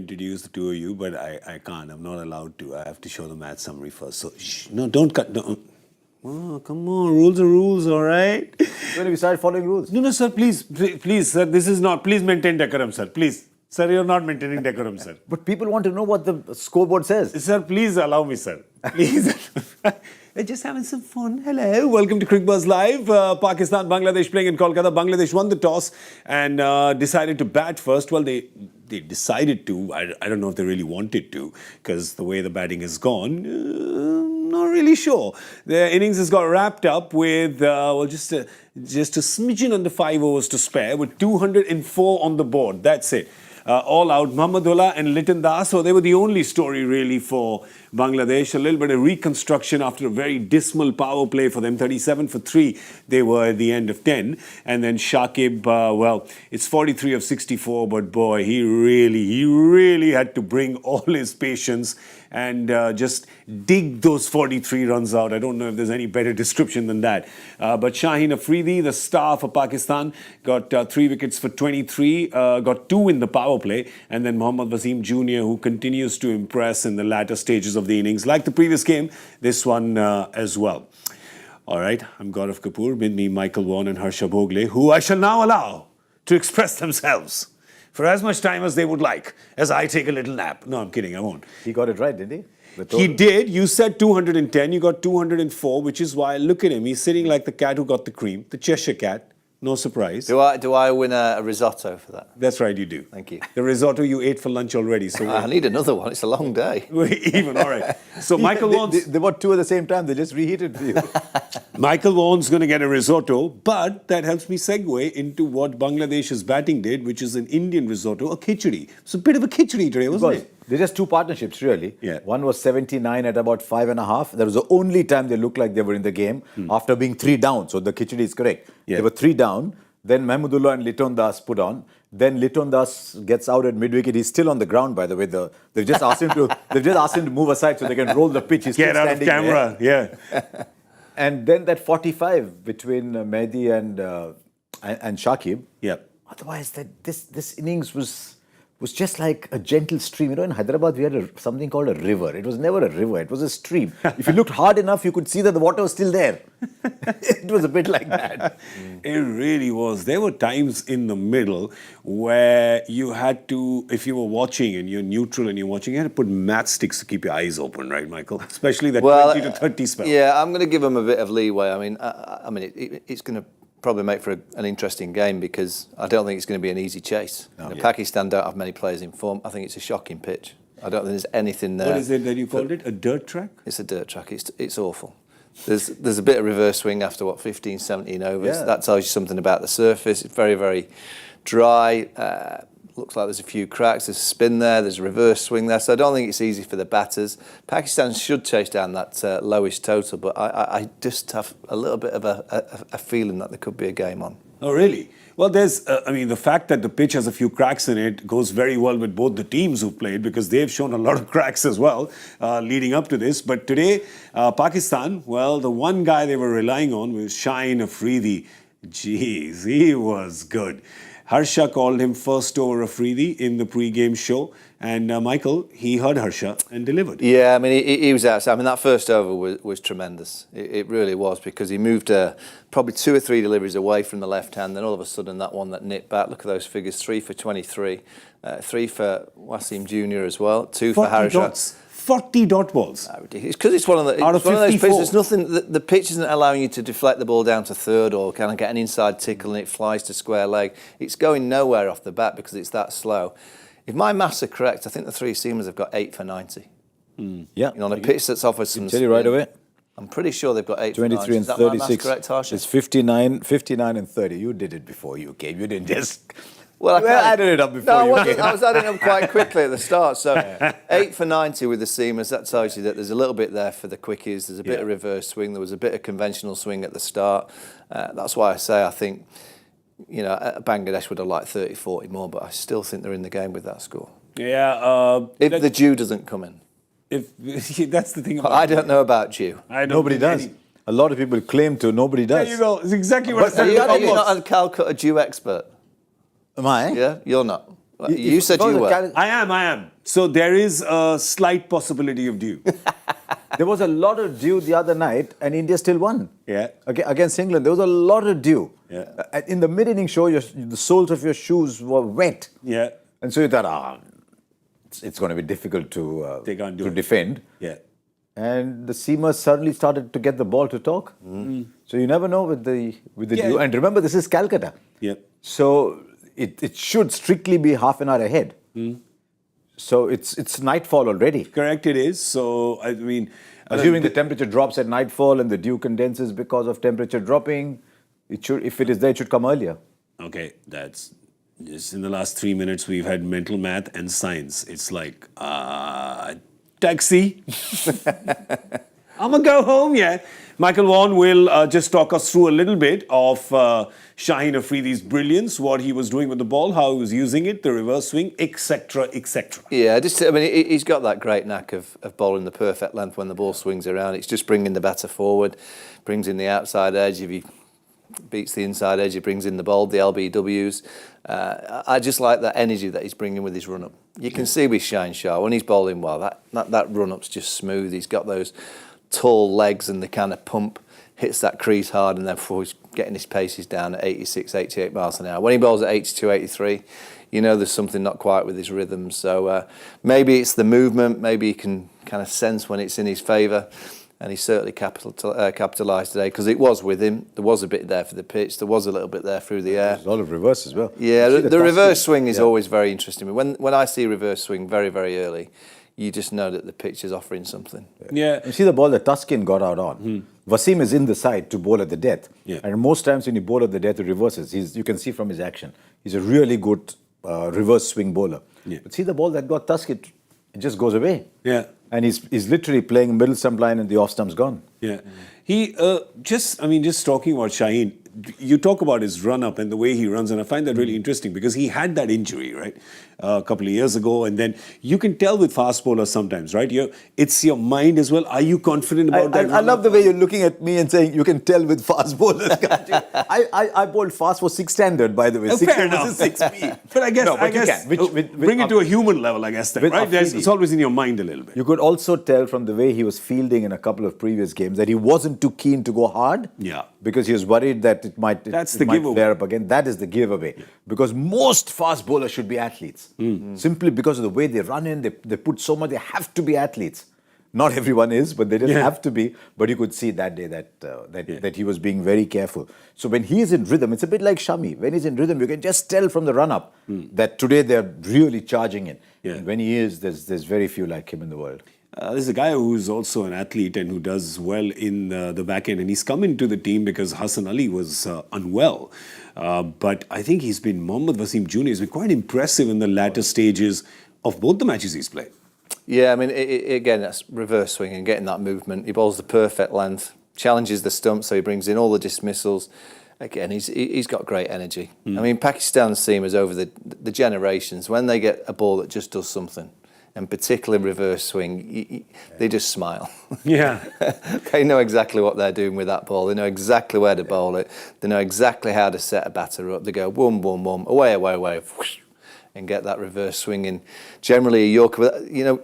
introduce the two of you, but I can't. I'm not allowed to. I have to show the match summary first. So, no, don't cut. Don't. Oh, come on. Rules are rules, all right? When we started following rules. No, sir, please, sir. This is not. Please maintain decorum, sir. Please. Sir, you're not maintaining decorum, sir. But people want to know what the scoreboard says. Sir, please allow me, sir. Please. We're just having some fun. Hello. Welcome to Cricbuzz Live. Pakistan, Bangladesh playing in Kolkata. Bangladesh won the toss and decided to bat first. Well, they decided to. I don't know if they really wanted to because the way the batting has gone, not really sure. Their innings has got wrapped up with, just a smidgen under 5 overs to spare with 204 on the board. That's it. All out, Mohammedullah and Liton Das. So they were the only story really for Bangladesh. A little bit of reconstruction after a very dismal power play for them. 37 for 3 they were at the end of 10. And then Shakib, it's 43 of 64, but boy, he really had to bring all his patience and just dig those 43 runs out. I don't know if there's any better description than that. But Shaheen Afridi, the star for Pakistan, got 3 wickets for 23, got 2 in the power play, and then Mohammad Wasim Jr., who continues to impress in the latter stages of the innings. Like the previous game, this one as well. All right, I'm Gaurav Kapur, with me Michael Vaughan and Harsha Bhogle, who I shall now allow to express themselves for as much time as they would like, as I take a little nap. No, I'm kidding, I won't. He got it right, didn't he? He did. You said 210, you got 204, which is why, look at him. He's sitting like the cat who got the cream, the Cheshire cat. No surprise. Do I win a risotto for that? That's right, you do. Thank you. The risotto you ate for lunch already. So I need another one. It's a long day. Even, all right. So Michael Vaughan's... They bought 2 at the same time. They just reheated for you. Michael Vaughan's going to get a risotto, but that helps me segue into what Bangladesh's batting did, which is an Indian risotto, a khichdi. It's a bit of a khichdi today, wasn't it? They're just 2 partnerships, really. Yeah. One was 79 at about 5.5. That was the only time they looked like they were in the game after being 3 down. So the khichdi is correct. Yeah. They were 3 down. Then Mahmudullah and Liton Das put on. Then Liton Das gets out at mid-wicket. He's still on the ground, by the way. They've just asked him to move aside so they can roll the pitch. He's Get out of camera, yeah. And then that 45 between Mehdi and Shakib. Yeah. Otherwise, this innings was just like a gentle stream. You know, in Hyderabad, we had something called a river. It was never a river. It was a stream. If you looked hard enough, you could see that the water was still there. It was a bit like that. It really was. There were times in the middle where you had to, if you were watching and you're neutral and you're watching, you had to put matchsticks to keep your eyes open, right, Michael? Especially that 20 to 30 spell. Yeah, I'm going to give them a bit of leeway. I mean, it's going to probably make for an interesting game because I don't think it's going to be an easy chase. No. Pakistan don't have many players in form. I think it's a shocking pitch. I don't think there's anything there. What is it that you called it? A dirt track? It's a dirt track. It's awful. There's a bit of reverse swing after, 15, 17 overs. Yeah. That tells you something about the surface. It's very, very dry. Looks like there's a few cracks. There's a spin there. There's a reverse swing there. So I don't think it's easy for the batters. Pakistan should chase down that lowest total, but I just have a little bit of a feeling that there could be a game on. Oh, really? Well, there's, the fact that the pitch has a few cracks in it goes very well with both the teams who've played because they've shown a lot of cracks as well leading up to this. But today, Pakistan, well, the one guy they were relying on was Shaheen Afridi. Jeez, he was good. Harsha called him first over Afridi in the pre-game show. And Michael, he heard Harsha and delivered. Yeah, I mean, he was outside. I mean, that first over was tremendous. It really was because he moved probably 2 or 3 deliveries away from the left hand. Then all of a sudden, that one that nipped back. Look at those figures: 3 for 23, 3 for Wasim Jr. as well, 2 for Harsha. Dots. 40 dot balls. It's because it's one of those pitches. There's nothing. The pitch isn't allowing you to deflect the ball down to third or kind of get an inside tickle and it flies to square leg. It's going nowhere off the bat because it's that slow. If my maths are correct, I think the 3 seamers have got 8 for 90. Yeah. On a pitch that's offered some. I'll tell you right away. I'm pretty sure they've got 8 for 23 90. and Is that 36. my maths correct, Harsha? It's 59 and 30. You did it before you came. You didn't just... Well, I added it up before you came. I was adding up quite quickly at the start. So 8 for 90 with the seamers, that tells you that there's a little bit there for the quickies. There's a bit of reverse swing. There was a bit of conventional swing at the start. That's why I say I think, Bangladesh would have liked 30, 40 more, but I still think they're in the game with that score. Yeah. If the Jew doesn't come in. That's the thing about I don't know about Jew. Nobody does. A lot of people claim to. Nobody does. There you go. It's exactly what I said. Are you not a Calcutta Jew expert? Am I? Yeah, you're not. You said you were. I am. So there is a slight possibility of dew. There was a lot of dew the other night, and India still won. Yeah. Against England, there was a lot of dew. Yeah. In the mid-inning show, the soles of your shoes were wet. Yeah. And so you thought, it's going to be difficult to They can't do it. defend. Yeah. And the seamers suddenly started to get the ball to talk. So you never know with the dew. And remember, this is Calcutta. Yeah. So it should strictly be half an hour ahead. So it's nightfall already. Correct, it is. So, I mean... Assuming the temperature drops at nightfall and the dew condenses because of temperature dropping, if it is there, it should come earlier. Okay, that's... Just in the last 3 minutes, we've had mental math and science. It's like, taxi. I'm going to go home, yeah. Michael Vaughan will just talk us through a little bit of Shaheen Afridi's brilliance, what he was doing with the ball, how he was using it, the reverse swing, etc., etc. Yeah, he's got that great knack of bowling the perfect length when the ball swings around. It's just bringing the batter forward, brings in the outside edge. If he beats the inside edge, he brings in the bold, the LBWs. I just like that energy that he's bringing with his run-up. You can see with Shaheen Shah, when he's bowling well, that run-up's just smooth. He's got those tall legs and the kind of pump, hits that crease hard, and then before he's getting his paces down at 86, 88 miles an hour. When he bowls at 82, 83, you know there's something not quite with his rhythm. So maybe it's the movement, maybe he can kind of sense when it's in his favour. And he certainly capitalised today because it was with him. There was a bit there for the pitch. There was a little bit there through the air. There's a lot of reverse as well. Yeah, the reverse swing is always very interesting. When I see reverse swing very, very early, you just know that the pitch is offering something. Yeah. You see the ball that Tuskin got out on. Wasim is in the side to bowl at the death. Yeah. And most times when you bowl at the death, it reverses. You can see from his action. He's a really good reverse swing bowler. Yeah. But see the ball that got Tuskin, it just goes away. Yeah. And he's literally playing middle stump line and the off stump's gone. Yeah. He, just talking about Shaheen, you talk about his run-up and the way he runs, and I find that really interesting because he had that injury, right, a couple of years ago, and then you can tell with fast bowlers sometimes, right? It's your mind as well. Are you confident about that? I love the way you're looking at me and saying you can tell with fast bowlers, can't you? I bowled fast for 6 standard, by the way. Fair enough. 6P. But I guess, bring it to a human level, I guess, then, right? It's always in your mind a little bit. You could also tell from the way he was fielding in a couple of previous games that he wasn't too keen to go hard. Yeah. Because he was worried that it might flare up again. That is the giveaway. Yeah. Because most fast bowlers should be athletes. Simply because of the way they run in, they put so much, they have to be athletes. Not everyone is, but they just have to be. But you could see that day that he was being very careful. So when he is in rhythm, it's a bit like Shami. When he's in rhythm, you can just tell from the run-up that today they're really charging it. Yeah. And when he is, there's very few like him in the world. There's a guy who's also an athlete and who does well in the back end. And he's come into the team because Hassan Ali was unwell. But I think Mohammad Wasim Jr. has been quite impressive in the latter stages of both the matches he's played. Yeah, I mean, again, that's reverse swinging, getting that movement. He bowls the perfect length, challenges the stump, so he brings in all the dismissals. Again, he's got great energy. I mean, Pakistan's seamers over the generations, when they get a ball that just does something, and particularly reverse swing, they just smile. Yeah. They know exactly what they're doing with that ball. They know exactly where to bowl it. They know exactly how to set a batter up. They go boom, boom, boom, away, whoosh, and get that reverse swing in. Generally, a Yorker,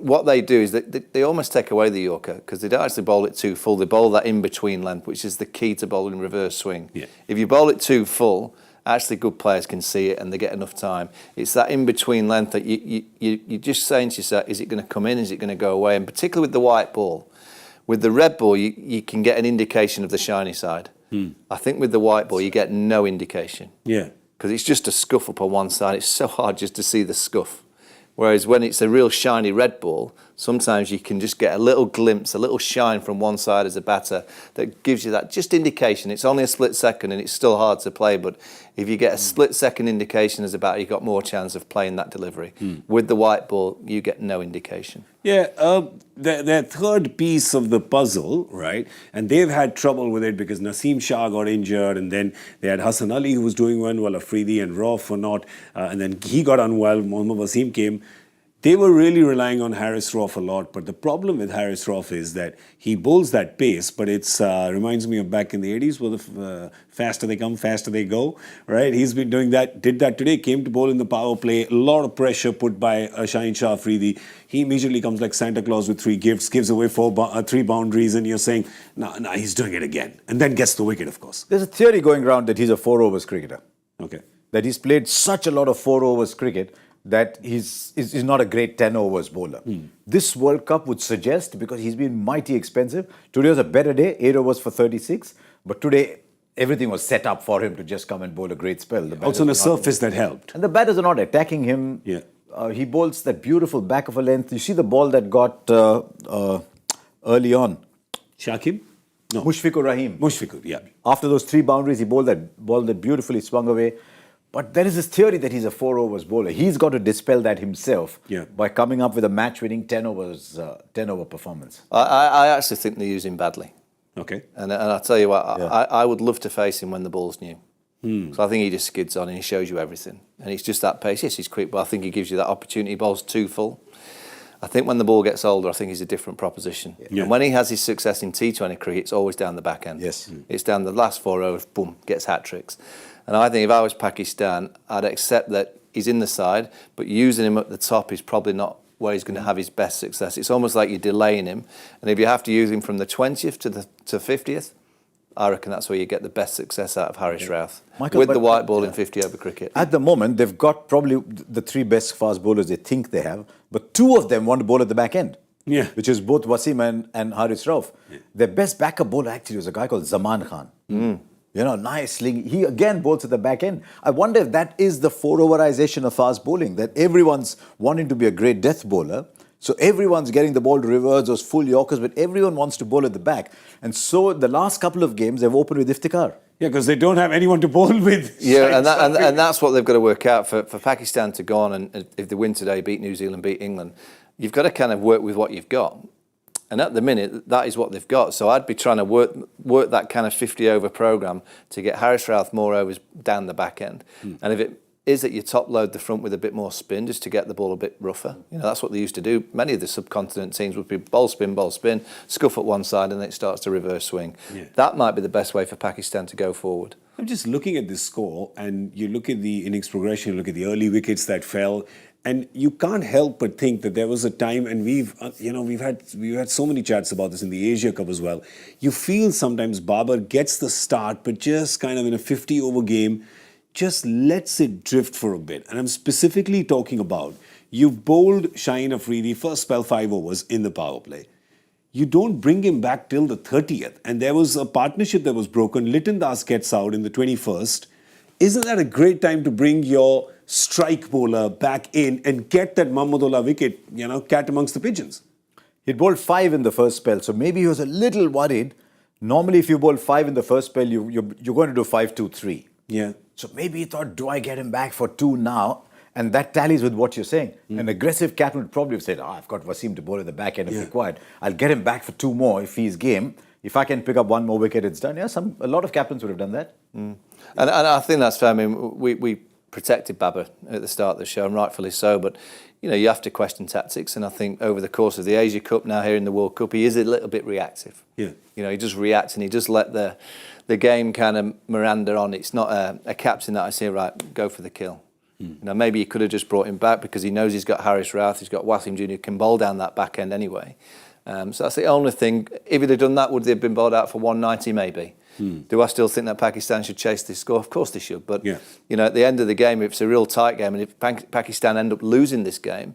what they do is they almost take away the Yorker because they don't actually bowl it too full. They bowl that in-between length, which is the key to bowling reverse swing. Yeah. If you bowl it too full, actually good players can see it and they get enough time. It's that in-between length that you're just saying to yourself, is it going to come in, is it going to go away? And particularly with the white ball. With the red ball, you can get an indication of the shiny side. I think with the white ball, you get no indication. Yeah. Because it's just a scuff up on one side. It's so hard just to see the scuff. Whereas when it's a real shiny red ball, sometimes you can just get a little glimpse, a little shine from one side as a batter that gives you that just indication. It's only a split second and it's still hard to play, but if you get a split second indication as a batter, you've got more chance of playing that delivery. With the white ball, you get no indication. Yeah, their third piece of the puzzle, right? And they've had trouble with it because Naseem Shah got injured, and then they had Hassan Ali who was doing well, while Afridi and Rauf were not, and then he got unwell. Mohammad Wasim came. They were really relying on Haris Rauf a lot, but the problem with Haris Rauf is that he bowls that pace, but it's reminds me of back in the 80s where the faster they come, faster they go, right? He's been doing that, did that today, came to bowl in the power play, a lot of pressure put by Shaheen Afridi. He immediately comes like Santa Claus with 3 gifts, gives away 3 boundaries, and you're saying, no, he's doing it again. And then gets the wicket, of course. There's a theory going around that he's a 4 overs cricketer. Okay. That he's played such a lot of 4 overs cricket that he's not a great 10 overs bowler. This World Cup would suggest, because he's been mighty expensive, today was a better day, 8 overs for 36, but today everything was set up for him to just come and bowl a great spell. Also on a surface that helped. And the batters are not attacking him. Yeah. He bowls that beautiful back of a length. You see the ball that got early on. Shakib? No. Mushfiqur Rahim. Mushfiqur, yeah. After those 3 boundaries, he bowled that beautifully, swung away. But there is this theory that he's a 4 overs bowler. He's got to dispel that himself by coming up with a match-winning 10 over performance. I actually think they use him badly. Okay. And I'll tell you what, I would love to face him when the ball's new. So I think he just skids on and he shows you everything. And it's just that pace. Yes, he's quick, but I think he gives you that opportunity. He bowls too full. I think when the ball gets older, I think he's a different proposition. Yeah. And when he has his success in T20 cricket, it's always down the back end. Yes. It's down the last 4 overs, boom, gets hat-tricks. And I think if I was Pakistan, I'd accept that he's in the side, but using him at the top is probably not where he's going to have his best success. It's almost like you're delaying him. And if you have to use him from the 20th to the 50th, I reckon that's where you get the best success out of Haris Rauf. With the white ball in 50 over cricket. At the moment, they've got probably the 3 best fast bowlers they think they have, but 2 of them want to bowl at the back end. Yeah. Which is both Wasim and Haris Rauf. Yeah. Their best backup bowler actually was a guy called Zaman Khan. You know, nice sling. He again bowls at the back end. I wonder if that is the 4-overization of fast bowling, that everyone's wanting to be a great death bowler. So everyone's getting the ball to reverse, those full Yorkers, but everyone wants to bowl at the back. And so the last couple of games, they've opened with Iftikhar. Yeah, because they don't have anyone to bowl with. Yeah, and that's what they've got to work out. For Pakistan to go on and if they win today, beat New Zealand, beat England, you've got to kind of work with what you've got. And at the minute, that is what they've got. So I'd be trying to work that kind of 50-over programme to get Haris Rauf more overs down the back end. And if it is that you top load the front with a bit more spin just to get the ball a bit rougher. You know, that's what they used to do. Many of the subcontinent teams would be ball spin, scuff at one side and then it starts to reverse swing. Yeah. That might be the best way for Pakistan to go forward. I'm just looking at this score and you look at the innings progression, you look at the early wickets that fell, and you can't help but think that there was a time, and we've had so many chats about this in the Asia Cup as well. You feel sometimes Babar gets the start, but just kind of in a 50-over game, just lets it drift for a bit. And I'm specifically talking about, you've bowled Shaheen Afridi, first spell 5 overs in the power play. You don't bring him back till the 30th. And there was a partnership that was broken. Liton Das gets out in the 21st. Isn't that a great time to bring your strike bowler back in and get that Mahmudullah wicket, you know, cat amongst the pigeons? He'd bowled 5 in the first spell, so maybe he was a little worried. Normally, if you bowl 5 in the first spell, you're going to do 5-2-3. Yeah. So maybe he thought, do I get him back for 2 now? And that tallies with what you're saying. An aggressive captain would probably have said, I've got Wasim to bowl at the back end if required. I'll get him back for 2 more if he's game. If I can pick up 1 more wicket, it's done. Yeah, a lot of captains would have done that. And I think that's fair. I mean, we protected Babar at the start of the show, and rightfully so. But, you know, you have to question tactics. And I think over the course of the Asia Cup, now here in the World Cup, he is a little bit reactive. Yeah. You know, he just reacts and he just let the game kind of Miranda on. It's not a captain that I say, right, go for the kill. You know, maybe he could have just brought him back because he knows he's got Haris Rauf, he's got Wasim Jr. can bowl down that back end anyway. So that's the only thing. If he'd have done that, would they have been bowled out for 190? Maybe. Do I still think that Pakistan should chase this score? Of course they should. But, you know, at the end of the game, if it's a real tight game and if Pakistan end up losing this game,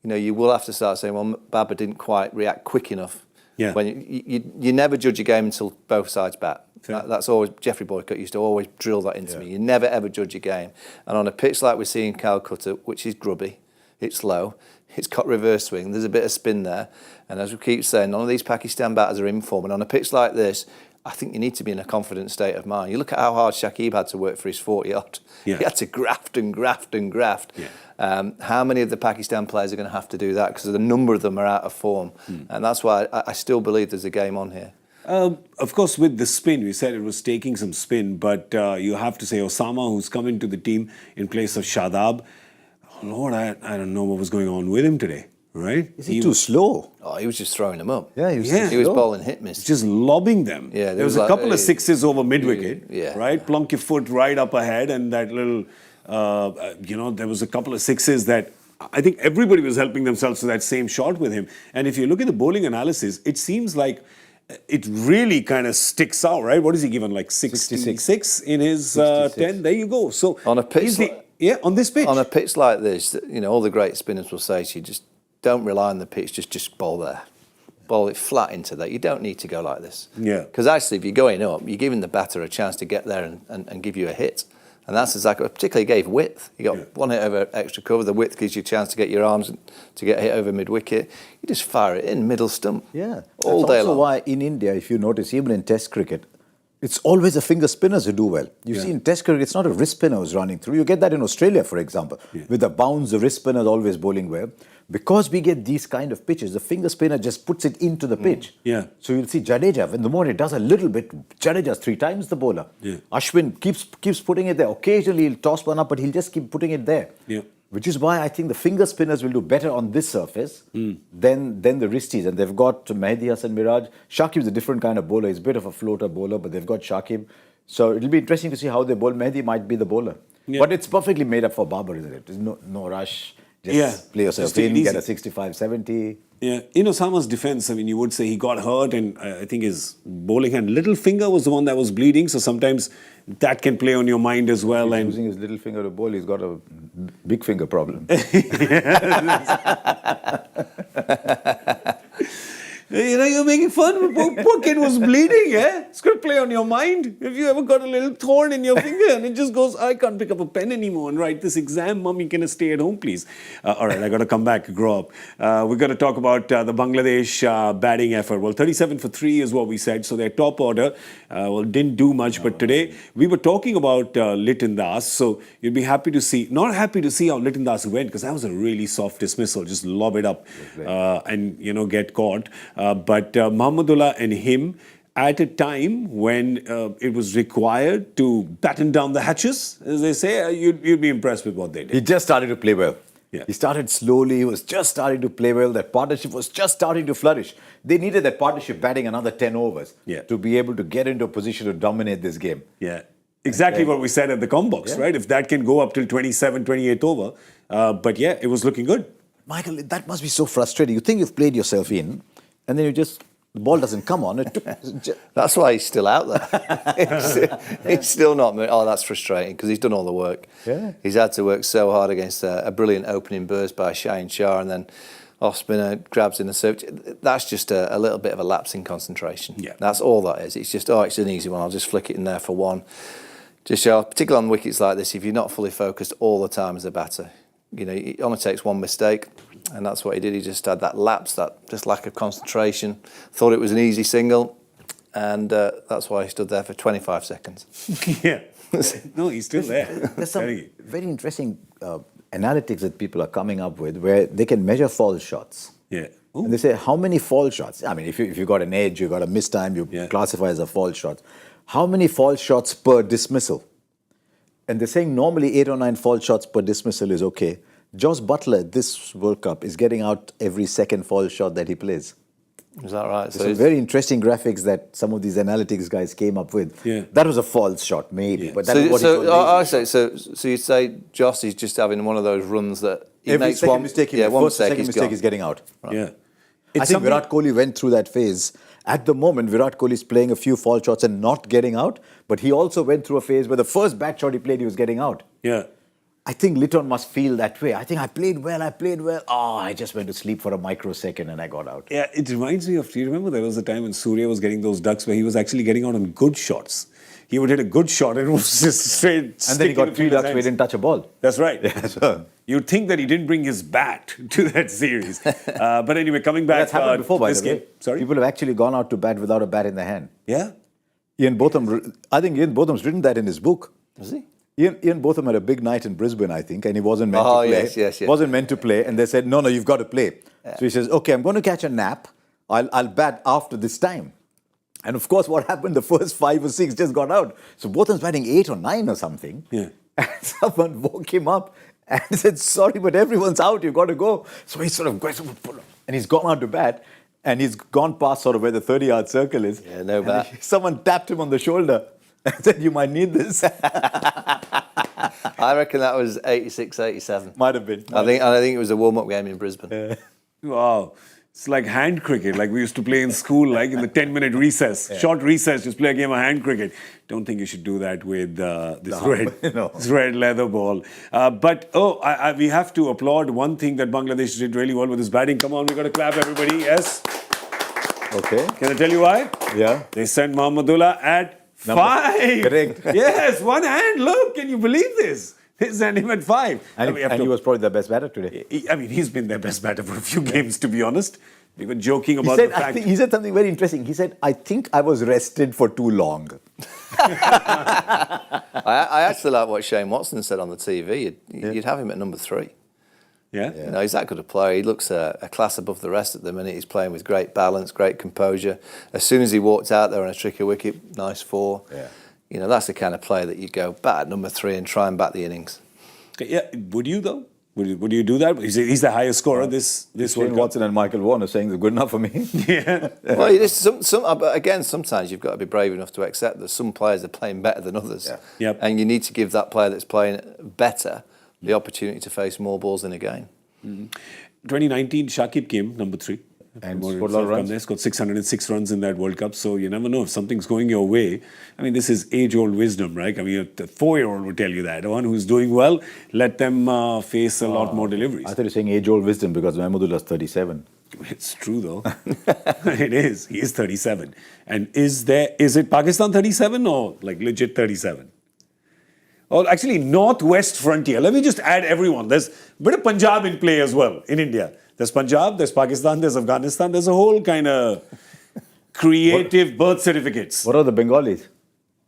you know, you will have to start saying, well, Babar didn't quite react quick enough. Yeah. When you never judge a game until both sides bat. That's always, Geoffrey Boycott used to always drill that into me. You never ever judge a game. And on a pitch like we see in Calcutta, which is grubby, it's low, it's got reverse swing, there's a bit of spin there. And as we keep saying, none of these Pakistan batters are in form. And on a pitch like this, I think you need to be in a confident state of mind. You look at how hard Shakib had to work for his 40-odd. He had to graft and graft and graft. How many of the Pakistan players are going to have to do that? Because a number of them are out of form. And that's why I still believe there's a game on here. Of course, with the spin, we said it was taking some spin, but you have to say Osama, who's come into the team in place of Shadab, Lord, I don't know what was going on with him today, right? Is he too slow? Oh, he was just throwing them up. Yeah, Yeah. He was slow. bowling hit miss. just lobbing them. Yeah, there was a like, couple of sixes over mid-wicket, yeah. right? Plunk your foot right up ahead, and that little, there was a couple of sixes that I think everybody was helping themselves to that same shot with him. And if you look at the bowling analysis, it seems like it really kind of sticks out, right? What is he given, like 66 in his 10? There you go. So On a pitch he's on this pitch. On a pitch like this, all the great spinners will say to you, just don't rely on the pitch, just bowl there. Bowl it flat into that. You don't need to go like this. Yeah. Because actually, if you're going up, you're giving the batter a chance to get there and give you a hit. And that's exactly, particularly gave width. You got one hit over extra cover. The width gives you a chance to get your arms to get a hit over mid-wicket. You just fire it in, middle stump. Yeah. All That's day also long. why in India, if you notice, even in Test cricket, it's always the finger spinners who do well. You see in Test cricket, it's not a wrist spinner who's running through. You get that in Australia, for example. With the bounce, the wrist spinner is always bowling well. Because we get these kind of pitches, the finger spinner just puts it into the pitch. Yeah. So you'll see Jadeja, when the moment it does a little bit, Jadeja's 3 times the bowler. Yeah. Ashwin keeps putting it there. Occasionally he'll toss one up, but he'll just keep putting it there. Yeah. Which is why I think the finger spinners will do better on this surface than the wristies. And they've got Mehdi Hasan Miraj. Shakib's a different kind of bowler. He's a bit of a floater bowler, but they've got Shakib. So it'll be interesting to see how they bowl. Mehdi might be the bowler. Yeah. But it's perfectly made up for Babar, isn't it? There's no rush. Just play yourself Just in, get a 65, 70. Yeah, in Osama's defense, I mean, you would say he got hurt, and I think his bowling hand, little finger was the one that was bleeding. So sometimes that can play on your mind as well. He's And using his little finger to bowl. He's got a big finger problem. you're making fun. Poor kid was bleeding, eh? It's going to play on your mind. Have you ever got a little thorn in your finger and it just goes, I can't pick up a pen anymore and write this exam. Mommy, can I stay at home, please? All right, I got to come back, grow up. We're going to talk about the Bangladesh batting effort. Well, 37 for 3 is what we said. So their top order, didn't do much. But today, we were talking about Liton Das. So you'd be happy to see, not happy to see how Liton Das went, because that was a really soft dismissal. Just lob it up and, get caught. But Mahmudullah and him, at a time when it was required to batten down the hatches, as they say, you'd be impressed with what they did. He just started to play well. Yeah. He started slowly. He was just starting to play well. That partnership was just starting to flourish. They needed that partnership batting another 10 overs to be able to get into a position to dominate this game. Yeah. Exactly what we said at the Combox, right? If that can go up till 27, 28 over. But yeah, it was looking good. Michael, that must be so frustrating. You think you've played yourself in, and then the ball doesn't come on. That's why he's still out there. He's still not moving. Oh, that's frustrating because he's done all the work. Yeah. He's had to work so hard against a brilliant opening burst by Shaheen Shah, and then off spinner grabs in the serve. That's just a little bit of a lapse in concentration. Yeah. That's all that is. It's just, it's an easy one. I'll just flick it in there for one. Just show, particularly on wickets like this, if you're not fully focused all the time as a batter, it only takes one mistake. And that's what he did. He just had that lapse, that just lack of concentration. Thought it was an easy single, and that's why he stood there for 25 seconds. Yeah. No, he's still there. There's some very interesting analytics that people are coming up with where they can measure fall shots. Yeah. And they say, how many fall shots? I mean, if you got an edge, you got a missed time, you classify as a fall shot. How many fall shots per dismissal? And they're saying normally 8 or 9 fall shots per dismissal is okay. Josh Buttler, this World Cup, is getting out every second fall shot that he plays. Is that right? So very interesting graphics that some of these analytics guys came up with. Yeah. That was a false shot, maybe. But that's what he told me. So you'd say Josh is just having one of those runs that he Every makes second one mistake, second mistake is getting out. Right. Yeah. I think Virat Kohli went through that phase. At the moment, Virat Kohli is playing a few fall shots and not getting out. But he also went through a phase where the first bat shot he played, he was getting out. Yeah. I think Liton must feel that way. I think I played well. Oh, I just went to sleep for a microsecond and I got out. Yeah, it reminds me of, do you remember there was a time when Surya was getting those ducks where he was actually getting out on good shots. He would hit a good shot and it was just straight. And then he got 3 ducks where he didn't touch a ball. That's right. Yeah, so. You'd think that he didn't bring his bat to that series. But anyway, coming back That's happened before, by this the way. game. Sorry? People have actually gone out to bat without a bat in their hand. Yeah? I think Ian Botham's written that in his book. Is he? Ian Botham had a big night in Brisbane, I think, and he wasn't meant to play. Yes. Wasn't meant to play, and they said, no, you've got to play. Yeah. So he says, okay, I'm going to catch a nap. I'll bat after this time. And of course, what happened, the first 5 or 6 just got out. So Botham's batting 8 or 9 or something. Yeah. And someone woke him up And he said, sorry, but everyone's out. You've got to go. So he sort of goes, and he's gone out to bat. And he's gone past sort of where the 30-yard circle is. Yeah, no bat. Someone tapped him on the shoulder and said, you might need this. I reckon that was 86, 87. Might have been. I think it was a warm-up game in Brisbane. Wow. It's like hand cricket, like we used to play in school, like in the 10-minute recess. Short recess, just play a game of hand cricket. Don't think you should do that with this red leather ball. We have to applaud one thing that Bangladesh did really well with his batting. Come on, we got to clap, everybody. Yes. Okay. Can I tell you why? Yeah. They sent Mahmudullah at 5. Correct. Yes, one hand. Look, can you believe this? They sent him at 5. And he was probably the best batter today. He's been their best batter for a few games, to be honest. We were joking about the fact. He said something very interesting. He said, I think I was rested for too long. I actually like what Shane Watson said on the TV. You'd have him at number 3. Yeah? You know, he's that good a player. He looks a class above the rest at the minute. He's playing with great balance, great composure. As soon as he walked out there on a tricky wicket, nice 4. Yeah. You know, that's the kind of player that you go bat at number 3 and try and bat the innings. Yeah, would you though? Would you do that? He's the highest scorer this World Shane Cup. Watson and Michael Vaughan are saying they're good enough for me. Yeah. Well, again, sometimes you've got to be brave enough to accept that some players are playing better than others. Yeah. Yep. And you need to give that player that's playing better the opportunity to face more balls in a game. 2019, Shakib came number 3. And Promoted scored a lot of runs. He's got 606 runs in that World Cup, so you never know if something's going your way. I mean, this is age-old wisdom, right? I mean, a 4-year-old would tell you that. One who's doing well, let them face a lot more deliveries. I thought you were saying age-old wisdom because Mahmudullah's 37. It's true, though. It is. He is 37. And is it Pakistan 37 or like legit 37? Oh, actually, Northwest Frontier. Let me just add everyone. There's a bit of Punjab in play as well in India. There's Punjab, there's Pakistan, there's Afghanistan. There's a whole kind of creative birth certificates. What are the Bengalis?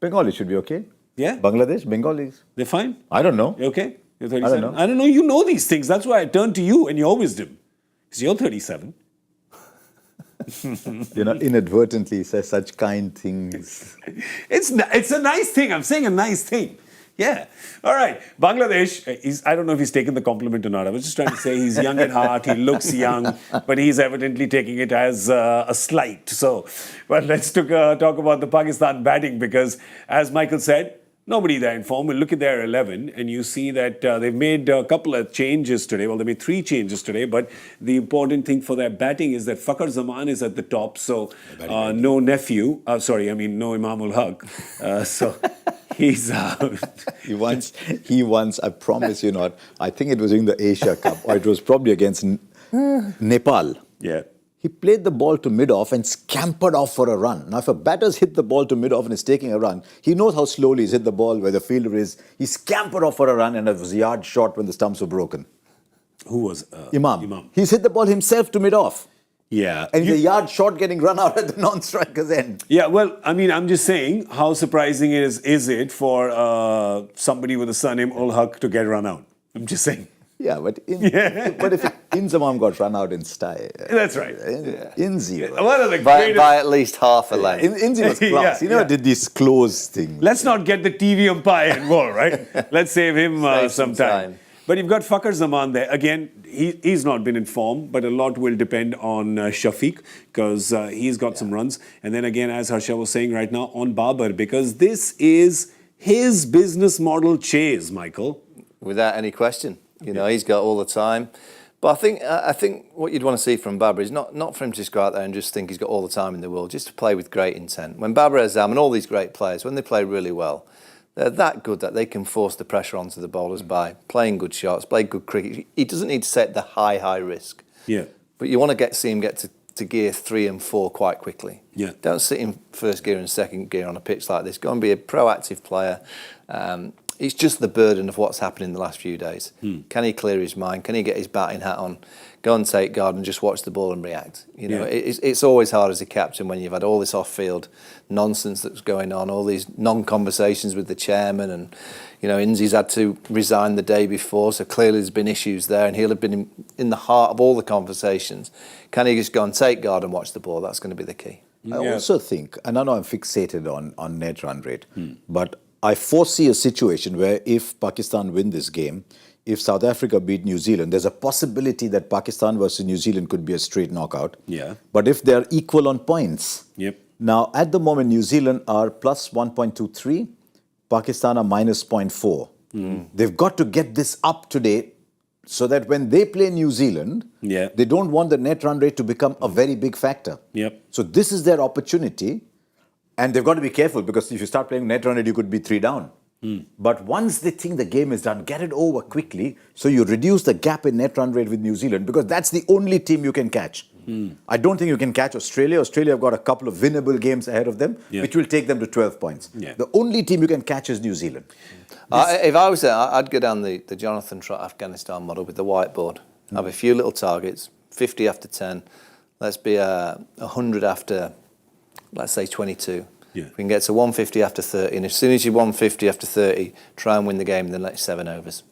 Bengalis should be okay. Yeah? Bangladesh, Bengalis. They're fine? I don't know. You okay? You're 37? I don't know. I don't know. You know these things. That's why I turn to you and your wisdom. Because you're 37. You know, inadvertently says such kind things. It's a nice thing. I'm saying a nice thing. Yeah. All right. Bangladesh, I don't know if he's taken the compliment or not. I was just trying to say he's young at heart. He looks young, but he's evidently taking it as a slight. So, but let's talk about the Pakistan batting because, as Michael said, nobody there in form. We'll look at their 11 and you see that they've made a couple of changes today. Well, they made 3 changes today, but the important thing for their batting is that Fakhar Zaman is at the top. So, no nephew. No Imamul Haq. So... He's out. He once, I promise you not, I think it was in the Asia Cup, or it was probably against Nepal. Yeah. He played the ball to mid-off and scampered off for a run. Now, if a batter's hit the ball to mid-off and is taking a run, he knows how slowly he's hit the ball, where the fielder is. He scampered off for a run and it was a yard short when the stumps were broken. Who was? Imam. He's hit the ball himself to mid-off. Yeah. And he's a yard short getting run out at the non-striker's end. Yeah, well, I mean, I'm just saying, how surprising is it for somebody with the surname Ul Haq to get run out? I'm just saying. Yeah, but if Inzamam got run out in style. That's right. Inzi. One of the By at least half a length. Inzi was class. He never did this close thing. Let's not get the TV umpire involved, right? Let's save him some time. But you've got Fakhar Zaman there. Again, he's not been in form, but a lot will depend on Shafiq because he's got some runs. And then again, as Harsha was saying right now, on Babar because this is his business model chase, Michael. Without any question. You know, he's got all the time. But I think what you'd want to see from Babar is not for him to just go out there and just think he's got all the time in the world, just to play with great intent. When Babar Azam and all these great players, when they play really well, they're that good that they can force the pressure onto the bowlers by playing good shots, play good cricket. He doesn't need to take the high risk. Yeah. But you want to see him get to gear 3 and 4 quite quickly. Yeah. Don't sit in first gear and second gear on a pitch like this. Go and be a proactive player. It's just the burden of what's happened in the last few days. Can he clear his mind? Can he get his batting hat on? Go and take guard and just watch the ball and react. You know, it's always hard as a captain when you've had all this off-field nonsense that's going on, all these non-conversations with the chairman, and you know, Inzi's had to resign the day before, so clearly there's been issues there, and he'll have been in the heart of all the conversations. Can he just go and take guard and watch the ball? That's going to be the key. I also think, and I know I'm fixated on net run rate, but I foresee a situation where if Pakistan win this game, if South Africa beat New Zealand, there's a possibility that Pakistan versus New Zealand could be a straight knockout. Yeah. But if they're equal on points, Yep. now at the moment New Zealand are plus 1.23, Pakistan are minus 0.4. They've got to get this up today so that when they play New Zealand, they don't want the net run rate to become a very big factor. Yep. So this is their opportunity, and they've got to be careful because if you start playing net run rate, you could be 3 down. But once they think the game is done, get it over quickly so you reduce the gap in net run rate with New Zealand because that's the only team you can catch. I don't think you can catch Australia. Australia have got a couple of winnable games ahead of them, which will take them to 12 points. The only team you can catch is New Zealand. If I was there, I'd go down the Jonathan Trott Afghanistan model with the whiteboard. Have a few little targets, 50 after 10. Let's be 100 after, let's say, 22. We can get to 150 after 30, and as soon as you're 150 after 30, try and win the game in the next 7 overs.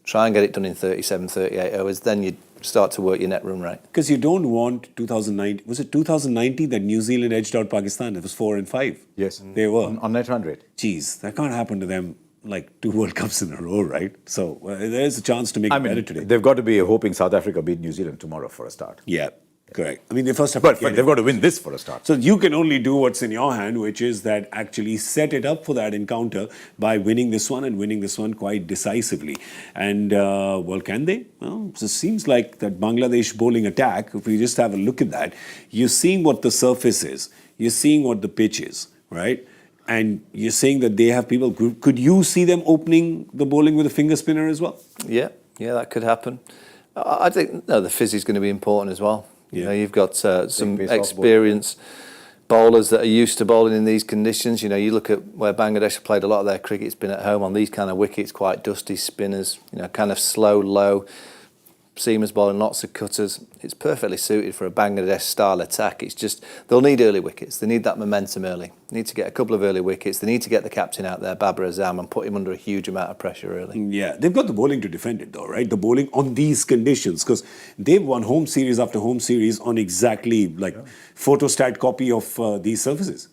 Try and get it done in 37, 38 overs, then you start to work your net run rate. Because you don't want 2019. Was it 2019 that New Zealand edged out Pakistan? It was 4 and 5. Yes. They were. On net run rate. Geez, that can't happen to them like 2 World Cups in a row, right? So there's a chance to make it better today. They've got to be hoping South Africa beat New Zealand tomorrow for a start. Yeah, correct. I mean, they first have But to get they've got to win this for a start. So you can only do what's in your hand, which is that actually set it up for that encounter by winning this one and winning this one quite decisively. And, well, can they? Well, it seems like that Bangladesh bowling attack, if we just have a look at that, you're seeing what the surface is. You're seeing what the pitch is, right? And you're saying that they have people. Could you see them opening the bowling with a finger spinner as well? Yeah, that could happen. I think the fizz is going to be important as well. You know, you've got some experienced bowlers that are used to bowling in these conditions. You know, you look at where Bangladesh have played a lot of their cricket. It's been at home on these kind of wickets, quite dusty spinners. You know, kind of slow, low. Seamers bowling lots of cutters. It's perfectly suited for a Bangladesh style attack. It's just they'll need early wickets. They need that momentum early. They need to get a couple of early wickets. They need to get the captain out there, Babar Azam, and put him under a huge amount of pressure early. Yeah, they've got the bowling to defend it though, right? The bowling on these conditions, because they've won home series after home series on exactly like photostat copy of these surfaces.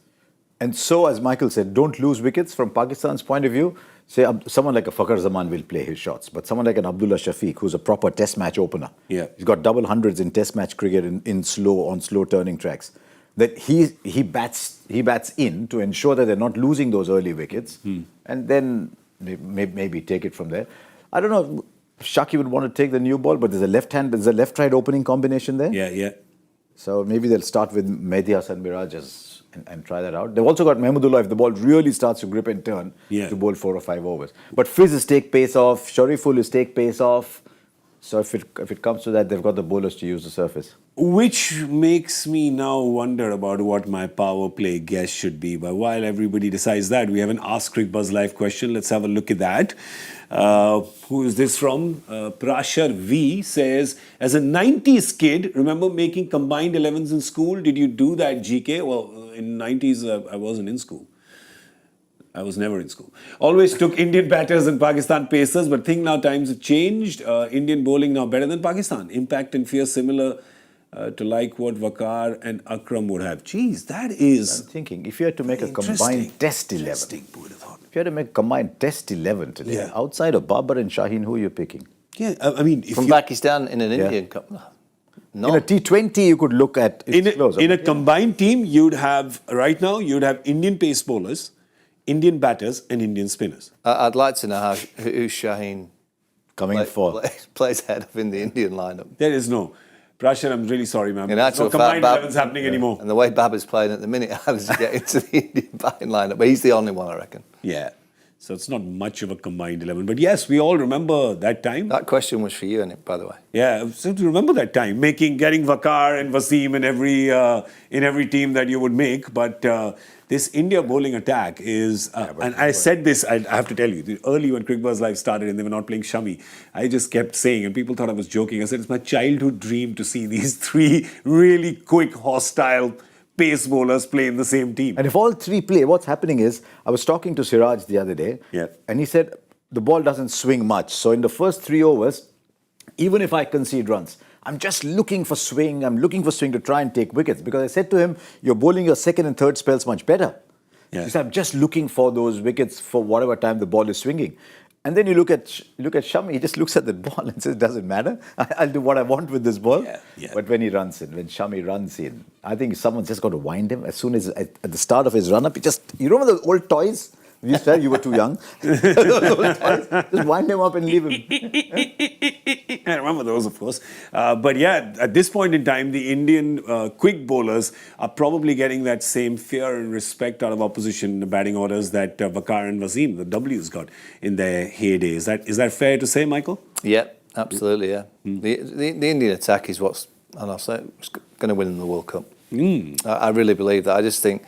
And so, as Michael said, don't lose wickets from Pakistan's point of view. Say someone like a Fakhar Zaman will play his shots, but someone like an Abdullah Shafiq, who's a proper test match opener, he's got double hundreds in test match cricket on slow turning tracks. That he bats in to ensure that they're not losing those early wickets, and then maybe take it from there. I don't know. Shaki would want to take the new ball, but there's a left-right opening combination there. Yeah. So maybe they'll start with Mehdi Hasan Miraj and try that out. They've also got Mahmudullah if the ball really starts to grip and turn to bowl 4 or 5 overs. But Fizz is take pace off, Shariful is take pace off. So if it comes to that, they've got the bowlers to use the surface. Which makes me now wonder about what my power play guess should be. But while everybody decides that, we have an Ask Cricbuzz live question. Let's have a look at that. Who is this from? Prashar V says, as a 90s kid, remember making combined 11s in school? Did you do that, GK? Well, in 90s, I wasn't in school. I was never in school. Always took Indian batters and Pakistan pacers, but think now times have changed. Indian bowling now better than Pakistan. Impact and fear similar to like what Waqar and Akram would have. Geez, that is... I'm thinking, if you had to make a combined test 11, if you had to make a combined test 11 today, outside of Babar and Shaheen, who are you picking? Yeah, I mean... From Pakistan in an Indian Cup? No. In a T20, you could look at... In a combined team, you'd have Indian pace bowlers, Indian batters and Indian spinners. I'd like to know who Shaheen plays head of in the Indian lineup. There is no. Prashar, I'm really sorry, man. In There's no combined 11s happening anymore. And the way Babar's playing at the minute, how does he get into the Indian batting lineup? But he's the only one, I reckon. Yeah. So it's not much of a combined 11. But yes, we all remember that time. That question was for you, by the way. Yeah, so to remember that time, getting Waqar and Wasim in every team that you would make. But this India bowling attack is, and I said this, I have to tell you, early when Cricbuzz Live started and they were not playing Shami, I just kept saying, and people thought I was joking, I said, it's my childhood dream to see these 3 really quick, hostile pace bowlers play in the same team. And if all 3 play, what's happening is, I was talking to Siraj the other day, and he said, the ball doesn't swing much. So in the first 3 overs, even if I concede runs, I'm just looking for swing. I'm looking for swing to try and take wickets. Because I said to him, you're bowling your second and third spells much better. He said, I'm just looking for those wickets for whatever time the ball is swinging. And then you look at Shami, he just looks at the ball and says, doesn't matter. I'll do what I want with this ball. Yeah. But when Shami runs in, I think someone's just got to wind him. As soon as, at the start of his run-up, you remember those old toys? You said you were too young. Those old toys, just wind him up and leave him. I remember those, of course. But yeah, at this point in time, the Indian quick bowlers are probably getting that same fear and respect out of opposition batting orders that Waqar and Wasim, the W's, got in their heyday. Is that fair to say, Michael? Yeah, absolutely, yeah. The Indian attack is what's, and I'll say, going to win the World Cup. I really believe that. I just think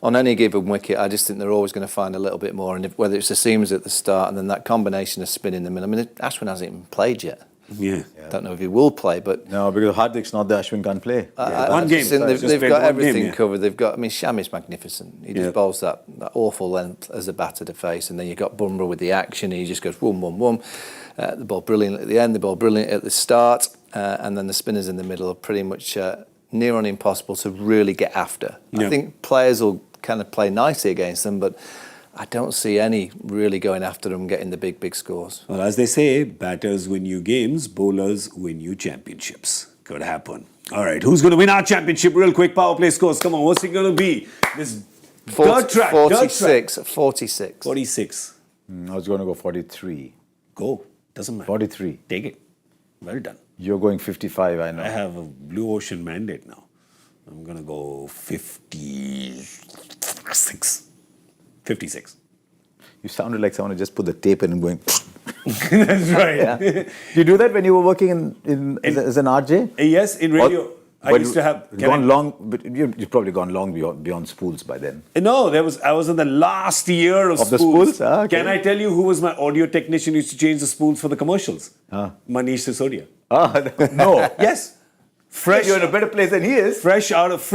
on any given wicket, I just think they're always going to find a little bit more. And whether it's the seamers at the start and then that combination of spin in the middle. I mean, Ashwin hasn't even played yet. Yeah. Don't know if he will play, but... No, because Hardik's not there, Ashwin can't play. One game. They've got everything covered. They've got... I mean, Shami's magnificent. He just bowls that awful length as a batter to face. And then you've got Bumrah with the action. He just goes whum, whum, whum. The ball brilliant at the end, the ball brilliant at the start. And then the spinners in the middle are pretty much near on impossible to really get after. I think players will kind of play nicely against them, but I don't see any really going after them getting the big scores. Well, as they say, batters win you games, bowlers win you championships. Could happen. All right, who's going to win our championship? Real quick, power play scores. Come on, what's it going to be? This dirt track. 46. 46. I was going to go 43. Go. Doesn't matter. 43. Take it. Well done. You're going 55, I know. I have a blue ocean mandate now. I'm going to go 56. 56. You sounded like someone who just put the tape in and going... That's right. Yeah. Did you do that when you were working as an RJ? Yes, in radio. I used to have... But you've probably gone long beyond spools by then. No, I was in the last year of spools. The spools? Ah, okay. Can I tell you who was my audio technician who used to change the spools for the commercials? Manish Sisodia. No. Yes. Fresh. You're in a better place than he is. Fresh out of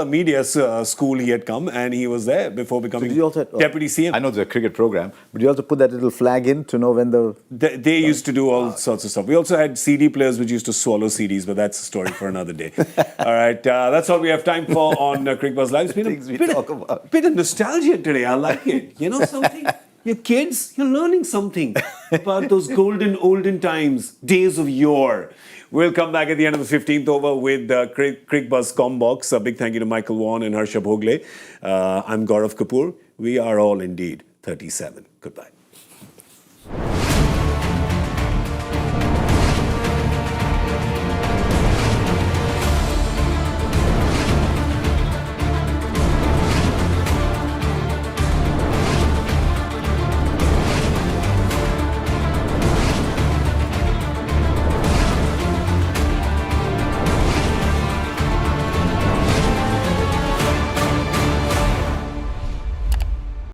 media school, he had come and he was there before becoming deputy CM. I know the cricket program, but you also put that little flag in to know when They used to do all sorts of stuff. We also had CD players which used to swallow CDs, but that's a story for another day. All right, that's all we have time for on Cricbuzz Live. It's been a bit of nostalgia today. I like it. You know something? Your kids, you're learning something about those golden olden times, days of yore. We'll come back at the end of the 15th over with Cricbuzz Combox. A big thank you to Michael Vaughan and Harsha Bhogle. I'm Gaurav Kapur. We are all indeed 37. Goodbye.